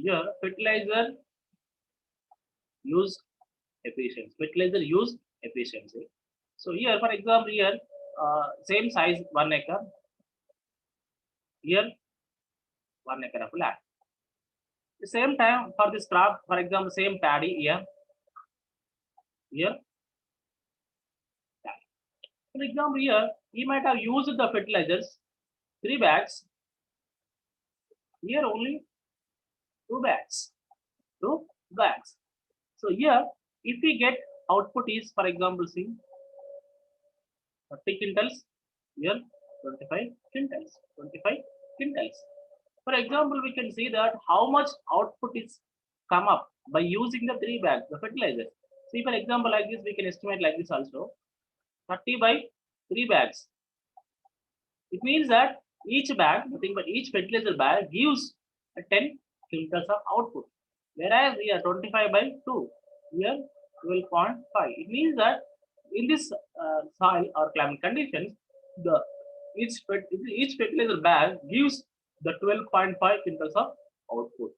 here fertilizer use efficiency. Fertilizer use efficiency. So here, for example, here same size 1 acre. Here 1 acre of land. The same time for this crop, for example, same paddy here. Here. For example, here he might have used the fertilizers 3 bags. Here only 2 bags. 2 bags. So here, if we get output is, for example, see 30 quintals. Here 25 quintals. 25 quintals. For example, we can see that how much output is come up by using the 3 bags, the fertilizers. See, for example, like this, we can estimate like this also. 30 by 3 bags. It means that each bag, nothing but each fertilizer bag gives a 10 quintals of output. Whereas here 25 by 2, here 12.5. It means that in this soil or climate conditions, the each fertilizer bag gives the 12.5 quintals of output.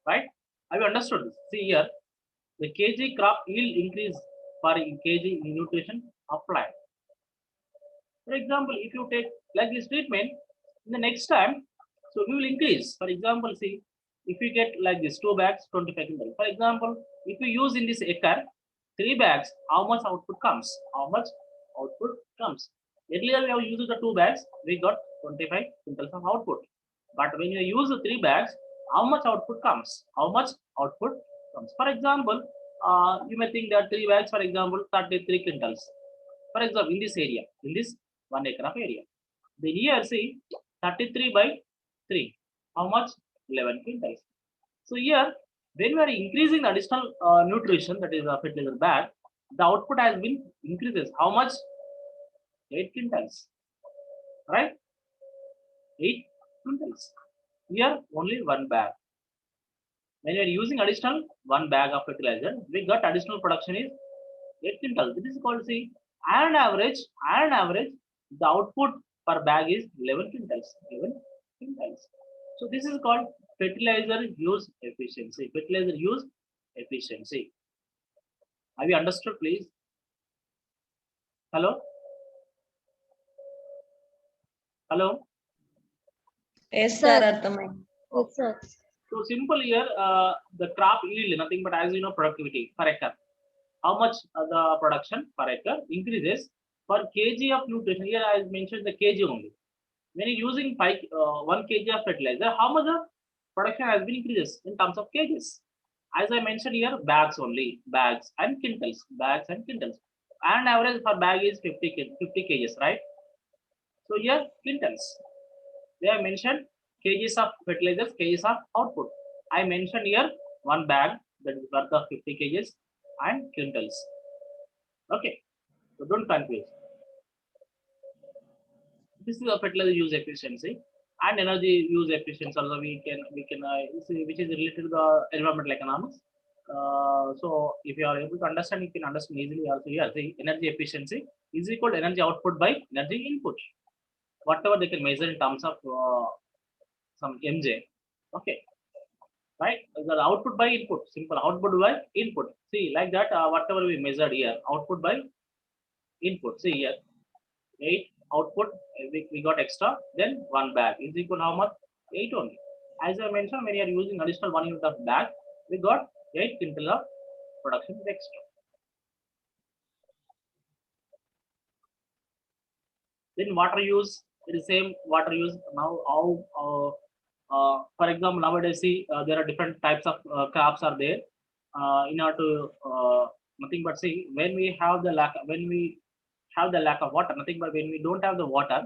Right? Have you understood this? See here, the kg crop yield increase per kg nutrition applied. For example, if you take like this treatment, in the next time, so we will increase. For example, see, if you get like this 2 bags, 25 quintals. For example, if we use in this acre 3 bags, how much output comes? How much output comes? Earlier we have used the 2 bags, we got 25 quintals of output. But when you use the 3 bags, how much output comes? How much output comes? For example, you may think that 3 bags, for example, 33 quintals. For example, in this area, in this 1 acre of area. Then here, see, 33 by 3. How much? 11 quintals. So here, when we are increasing the additional nutrition, that is a fertilizer bag, the output has been increases. How much? 8 quintals. Right? 8 quintals. Here, only 1 bag. When we are using additional 1 bag of fertilizer, we got additional production is 8 quintals. This is called, see, on average, the output per bag is 11 quintals. 11 quintals. So this is called fertilizer use efficiency. Fertilizer use efficiency. Have you understood, please? Hello? Hello? Yes, sir. Arthamai. Yes, sir. So simple here, the crop yield, nothing but as you know, productivity per acre. How much the production per acre increases per kg of nutrition. Here I mentioned the kg only. When you're using 1 kg of fertilizer, how much the production has been increases in terms of kgs? As I mentioned here, bags only, bags and quintals, and average per bag is 50 kgs, right? So here quintals. They have mentioned kgs of fertilizers, kgs of output. I mentioned here 1 bag that is worth of 50 kgs and quintals. Okay, so don't confuse. This is a fertilizer use efficiency and energy use efficiency. Also, we can see which is related to the environmental economics. So if you are able to understand, you can understand easily. Also, here, the energy efficiency is equal to energy output by energy input. Whatever they can measure in terms of some MJ. Okay, right? The output by input, simple output by input. See, like that, whatever we measured here, output by input. See here, 8 output, we got extra, then 1 bag is equal to how much? 8 only. As I mentioned, when you are using additional 1 unit of bag, we got 8 quintal of production extra. Then water use, it is same water use. Now, how for example, nowadays see there are different types of crops are there. In order to nothing but see when we have the lack of water, nothing but when we don't have the water,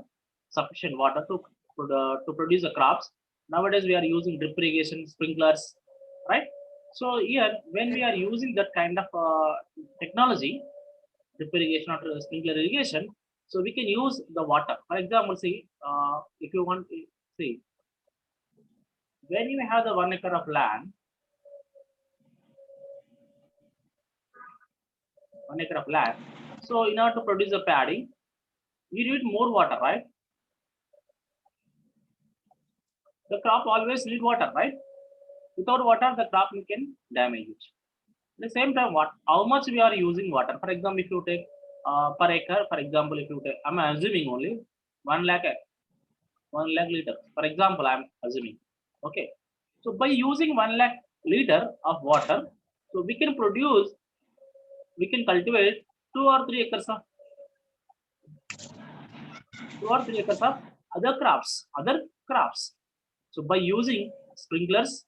sufficient water to produce the crops. Nowadays we are using drip irrigation, sprinklers, right? So here when we are using that kind of technology, drip irrigation or sprinkler irrigation, so we can use the water. For example, see if you want to see when you have the 1 acre of land, 1 acre of land. So in order to produce a paddy, you need more water, right? The crop always need water, right? Without water, the crop can damage it. At the same time, how much we are using water? For example, if you take per acre, for example, if you take, I'm assuming only 1 lakh, 1 lakh liter. For example, I'm assuming. Okay. So by using 1 lakh liter of water, so we can cultivate 2 or 3 acres of 2 or 3 acres of other crops. So by using sprinklers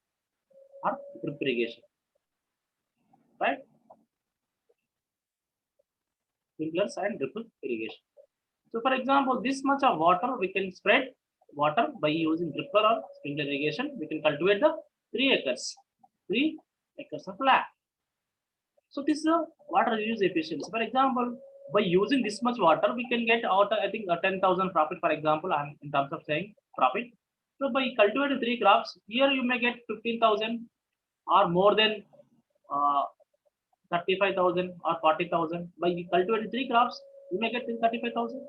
or drip irrigation, right? Sprinklers and drip irrigation. So for example, this much of water we can spread water by using drip or sprinkler irrigation. We can cultivate the 3 acres of land. So this is a water use efficiency. For example, by using this much water, we can get out, I think, 10,000 profit. For example, I'm in terms of saying profit. So by cultivating 3 crops, here you may get 15,000 or more than 35,000 or 40,000. By cultivating 3 crops, you may get 35,000.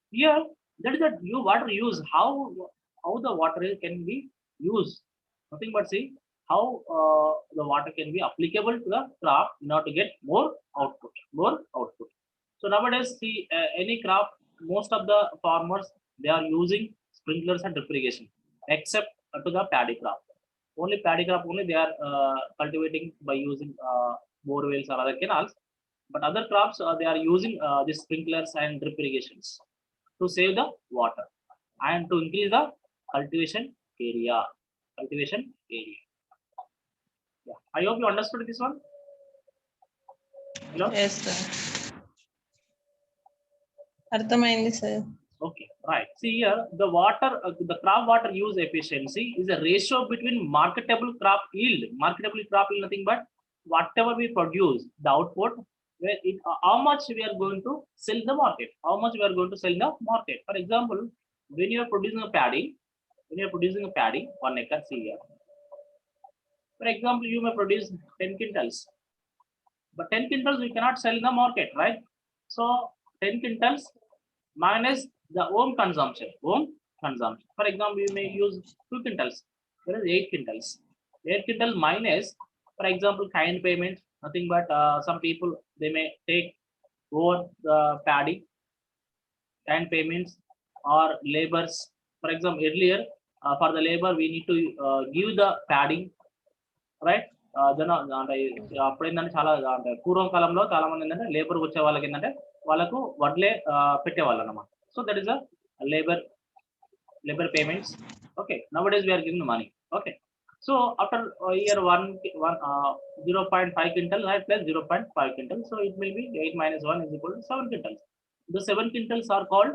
Here, that is the water use. How the water can be used? Nothing but see how the water can be applicable to the crop in order to get more output. So nowadays, see any crop, most of the farmers they are using sprinklers and drip irrigation, except to the paddy crop. Only paddy crop only they are cultivating by using bore wells or other canals. But other crops they are using these sprinklers and drip irrigations to save the water and to increase the cultivation area. Yeah. I hope you understood this one. Hello? Yes, sir. అర్థమైంది sir. Okay, right. See here, the crop water use efficiency is a ratio between marketable crop yield. Marketable crop yield nothing but whatever we produce, the output, how much we are going to sell in the market. How much we are going to sell in the market. For example, when you are producing a paddy, 1 acre, see here. For example, you may produce 10 quintals, but 10 quintals we cannot sell in the market, right? So 10 quintals minus the home consumption. For example, you may use 2 quintals. There is 8 quintals. 8 quintals minus, for example, kind payment. Nothing but some people they may take over the paddy, kind payments or labors. For example, earlier for the labor we need to give the padding, right? జన అంటే అప్పుడు ఏంటంటే చాలా అంటే పూర్వం కాలంలో చాలా మంది ఏంటంటే లేబర్ వచ్చే వాళ్ళకి ఏంటంటే వాళ్ళకు వడ్లే పెట్టేవాళ్ళు అన్నమాట. So that is a labor payments. Okay, nowadays we are giving money. Okay, so after year 0.5 quintal right plus 0.5 quintal, so it will be 8 minus 1 is equal to 7 quintals. The 7 quintals are called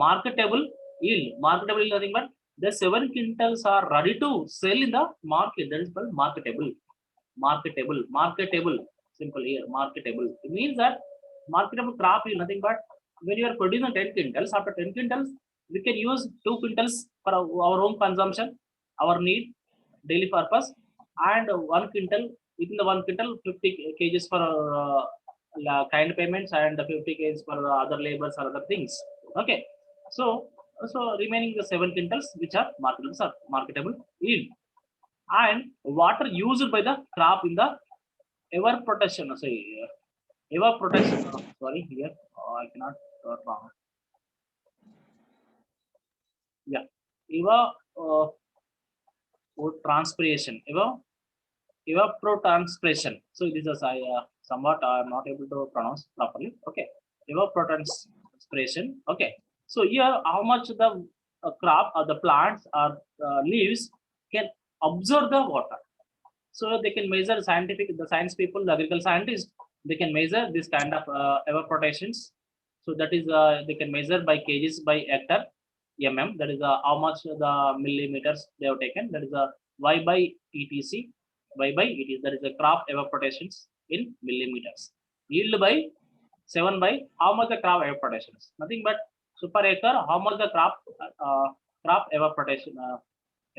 marketable yield. Marketable yield nothing but the 7 quintals are ready to sell in the market. That is called marketable. Simple here, marketable. It means that marketable crop is nothing but when you are producing 10 quintals, after 10 quintals we can use 2 quintals for our own consumption, our need, daily purpose, and 1 quintal, within the 1 quintal 50 kgs for kind payments and 50 kgs for other labors or other things. Okay, so remaining the 7 quintals which are marketable yield. And water used by the crop in the evaporation. Sorry, here I cannot wrong. Yeah, evapotranspiration. Evapotranspiration. So this is somewhat I am not able to pronounce properly. Okay, evapotranspiration. Okay, so here how much the crop or the plants or leaves can absorb the water. So they can measure the science people, the agricultural scientists, they can measure this kind of evaporations. So that is they can measure by kgs by hectare mm. That is how much the millimeters they have taken. That is y by etc. That is the crop evaporations in millimeters. Yield by 7 by how much the crop evaporations. Nothing but so per acre how much the crop evaporation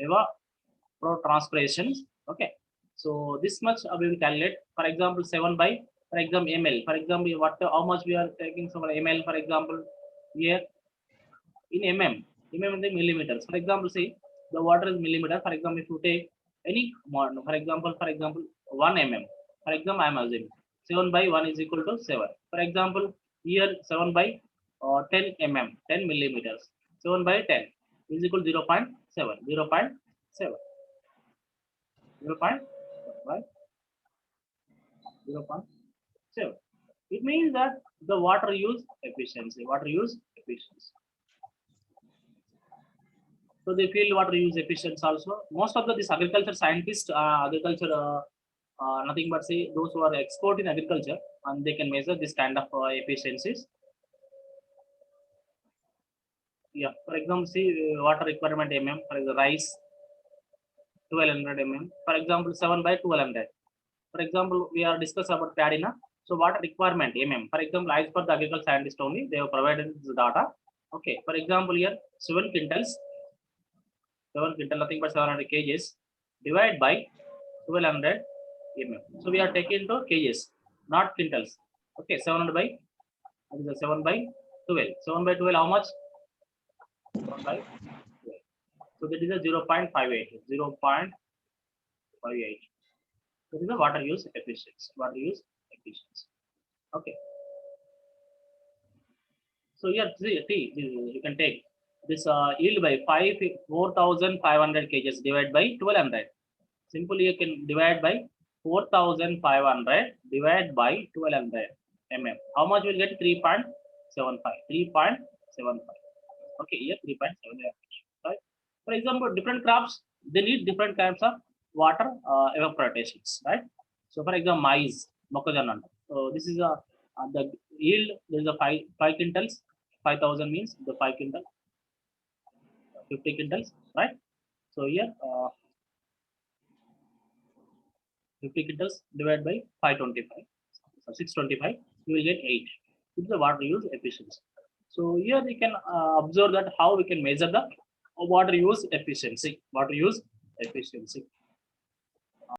evapotranspirations. Okay, so this much we will calculate. For example, 7 by, for example, ml. For example, how much we are taking so for ml. For example, here in mm in the millimeters. For example, see the water is millimeter. For example, if you take any for example 1 mm. For example, I am assuming 7 by 1 is equal to 7. For example, here 7 by 10 mm, 10 millimeters. 7 by 10 is equal to 0.7. 0.7. 0.7. It means that the water use efficiency. Water use efficiency. So the field water use efficiency also. Most of this agriculture scientists, nothing but say those who are expert in agriculture, and they can measure this kind of efficiencies. Yeah, for example, see water requirement mm for the rice 1200 mm. For example, 7 by 1200. For example, we are discussing about paddy na. So water requirement mm. For example, as per the agriculture scientist only, they have provided this data. Okay. For example, here 7 quintals, nothing but 700 kgs divided by 1200 mm. So we are taking into kgs, not quintals. Okay, 700 by 7 by 12. 7 by 12, how much? 7 by 12. So that is a 0.58. 0.58. This is the water use efficiency. Water use efficiency. Okay. So here, see, you can take this yield by 4,500 kgs divided by 1200. Simply you can divide by 4,500 divided by 1200 mm. How much will get? 3.75. 3.75. Okay, here 3.75. Right. For example, different crops, they need different kinds of water evaporations, right? So for example, maize, mokkojonna. So this is the yield. There is a 5 quintals. 5,000 means the 5 quintal, 50 quintals, right? So here 50 quintals divided by 525, so 625, you will get 8. This is the water use efficiency. So here we can observe that how we can measure the water use efficiency. Water use efficiency.